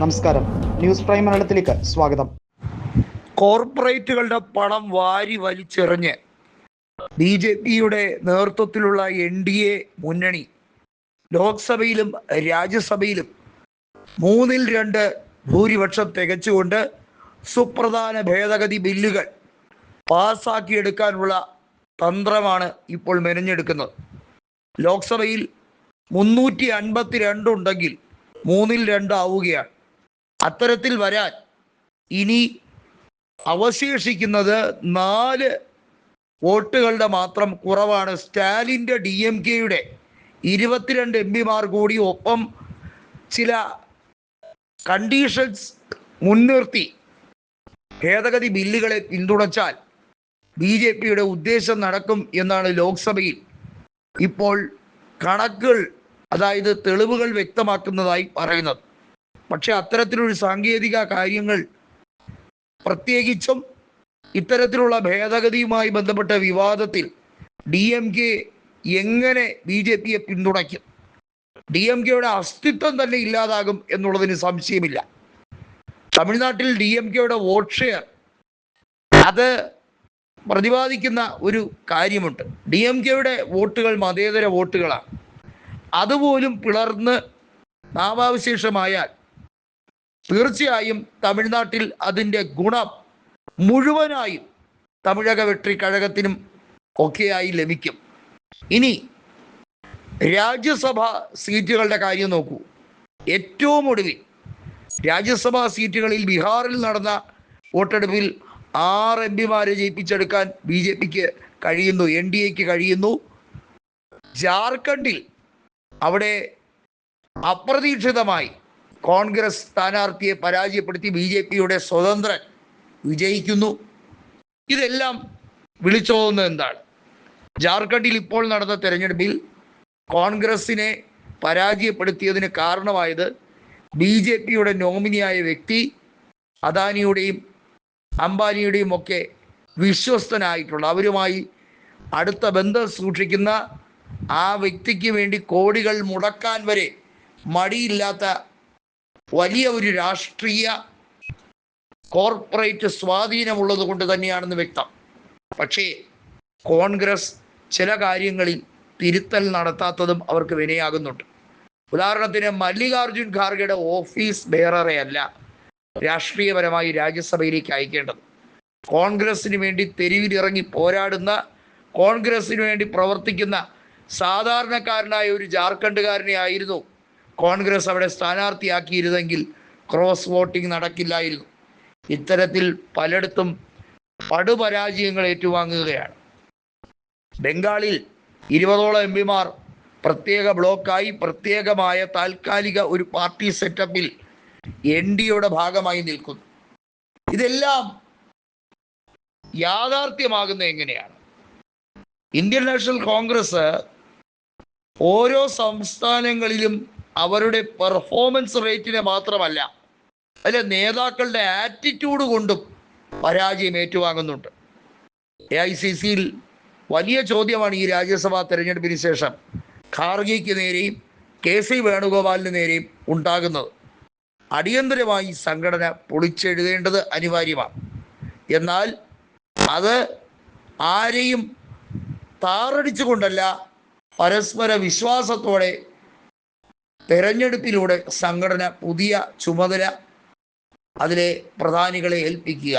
നമസ്കാരം, news prime മലയാളത്തിലേക്ക് സ്വാഗതം. കോർപ്പറേറ്റുകളുടെ പണം വാരി വലിച്ചെറിഞ്ഞ് BJPയുടെ നേതൃത്വത്തിലുള്ള NDA മുന്നണി ലോക്സഭയിലും രാജ്യസഭയിലും 3-2 ഭൂരിപക്ഷം തികച്ചുകൊണ്ട് സുപ്രധാന ഭേദഗതി ബില്ലുകൾ പാസാക്കിയെടുക്കാനുള്ള തന്ത്രമാണ് ഇപ്പോൾ മെനഞ്ഞെടുക്കുന്നത്. ലോക്സഭയിൽ 352 ഉണ്ടെങ്കിൽ 3-2 ആവുകയാണ്. അത്തരത്തിൽ വരാൻ ഇനി അവശേഷിക്കുന്നത് 4 വോട്ടുകളുടെ മാത്രം കുറവാണ്. സ്റ്റാലിൻ്റെ DMKയുടെ 22 MP കൂടി ഒപ്പം ചില കണ്ടീഷൻസ് മുൻനിർത്തി ഭേദഗതി ബില്ലുകളെ പിന്തുണച്ചാൽ BJPയുടെ ഉദ്ദേശം നടക്കും എന്നാണ് ലോക്സഭയിൽ ഇപ്പോൾ കണക്കുകൾ, അതായത് തെളിവുകൾ വ്യക്തമാക്കുന്നതായി പറയുന്നത്. പക്ഷെ അത്തരത്തിലൊരു സാങ്കേതിക കാര്യങ്ങൾ, പ്രത്യേകിച്ചും ഇത്തരത്തിലുള്ള ഭേദഗതിയുമായി ബന്ധപ്പെട്ട വിവാദത്തിൽ DMK എങ്ങനെ BJPയെ പിന്തുണയ്ക്കും? DMKയുടെ അസ്തിത്വം തന്നെ ഇല്ലാതാകും എന്നുള്ളതിന് സംശയമില്ല. തമിഴ്നാട്ടിൽ DMKയുടെ വോട്ട് ഷെയർ അത് പ്രതിപാദിക്കുന്ന ഒരു കാര്യമുണ്ട്. DMKയുടെ വോട്ടുകൾ മതേതര വോട്ടുകളാണ്. അതുപോലും പിളർന്ന് നാമാവശേഷമായാൽ തീർച്ചയായും തമിഴ്നാട്ടിൽ അതിൻ്റെ ഗുണം മുഴുവനായും തമിഴക വെട്രി കഴകത്തിനും ഒക്കെയായി ലഭിക്കും. ഇനി രാജ്യസഭ സീറ്റുകളുടെ കാര്യം നോക്കൂ. ഏറ്റവും ഒടുവിൽ രാജ്യസഭാ സീറ്റുകളിൽ ബീഹാറിൽ നടന്ന വോട്ടെടുപ്പിൽ 6 MP ജയിപ്പിച്ചെടുക്കാൻ BJPക്ക് കഴിയുന്നു, NDAക്ക് കഴിയുന്നു. ജാർഖണ്ഡിൽ അവിടെ അപ്രതീക്ഷിതമായി കോൺഗ്രസ് സ്ഥാനാർത്ഥിയെ പരാജയപ്പെടുത്തി BJPയുടെ സ്വതന്ത്രൻ വിജയിക്കുന്നു. ഇതെല്ലാം വിളിച്ചോതുന്നത് എന്താണ്? ജാർഖണ്ഡിൽ ഇപ്പോൾ നടന്ന തെരഞ്ഞെടുപ്പിൽ കോൺഗ്രസിനെ പരാജയപ്പെടുത്തിയതിന് കാരണമായത് BJPയുടെ നോമിനിയായ വ്യക്തി അദാനിയുടെയും അംബാനിയുടെയും ഒക്കെ വിശ്വസ്തനായിട്ടുള്ള, അവരുമായി അടുത്ത ബന്ധം സൂക്ഷിക്കുന്ന ആ വ്യക്തിക്ക് വേണ്ടി കോടികൾ മുടക്കാൻ വരെ മടിയില്ലാത്ത വലിയ ഒരു രാഷ്ട്രീയ കോർപ്പറേറ്റ് സ്വാധീനമുള്ളത് കൊണ്ട് തന്നെയാണെന്ന് വ്യക്തം. പക്ഷേ കോൺഗ്രസ് ചില കാര്യങ്ങളിൽ തിരുത്തൽ നടത്താത്തതും അവർക്ക് വിനയാകുന്നുണ്ട്. ഉദാഹരണത്തിന് മല്ലികാർജുൻ ഖാർഗെയുടെ ഓഫീസ് ബെയററെ അല്ല രാഷ്ട്രീയപരമായി രാജ്യസഭയിലേക്ക് അയക്കേണ്ടത്. കോൺഗ്രസിന് വേണ്ടി തെരുവിലിറങ്ങി പോരാടുന്ന, കോൺഗ്രസിന് വേണ്ടി പ്രവർത്തിക്കുന്ന സാധാരണക്കാരനായ ഒരു ജാർഖണ്ഡുകാരനെ ആയിരുന്നു കോൺഗ്രസ് അവിടെ സ്ഥാനാർത്ഥിയാക്കിയിരുന്നെങ്കിൽ ക്രോസ് വോട്ടിംഗ് നടക്കില്ലായിരുന്നു. ഇത്തരത്തിൽ പലയിടത്തും പടുപരാജയങ്ങൾ ഏറ്റുവാങ്ങുകയാണ്. ബംഗാളിൽ 20ഓളം MP പ്രത്യേക ബ്ലോക്കായി പ്രത്യേകമായ താൽക്കാലിക ഒരു പാർട്ടി സെറ്റപ്പിൽ NDAയുടെ ഭാഗമായി നിൽക്കുന്നു. ഇതെല്ലാം യാഥാർത്ഥ്യമാകുന്നത് എങ്ങനെയാണ്? ഇന്ത്യൻ നാഷണൽ കോൺഗ്രസ് ഓരോ സംസ്ഥാനങ്ങളിലും അവരുടെ പെർഫോമൻസ് റേറ്റിനെ മാത്രമല്ല, അതിലെ നേതാക്കളുടെ ആറ്റിറ്റ്യൂഡ് കൊണ്ടും പരാജയം ഏറ്റുവാങ്ങുന്നുണ്ട്. AICCയിൽ വലിയ ചോദ്യമാണ് ഈ രാജ്യസഭാ തെരഞ്ഞെടുപ്പിന് ശേഷം ഖാർഗെയ്ക്ക് നേരെയും KC വേണുഗോപാലിന് നേരെയും ഉണ്ടാകുന്നത്. അടിയന്തരമായി സംഘടന പൊളിച്ചെഴുതേണ്ടത് അനിവാര്യമാണ്. എന്നാൽ അത് ആരെയും താറടിച്ചുകൊണ്ടല്ല, പരസ്പര വിശ്വാസത്തോടെ തെരഞ്ഞെടുപ്പിലൂടെ സംഘടന പുതിയ ചുമതല അതിലെ പ്രധാനികളെ ഏൽപ്പിക്കുക.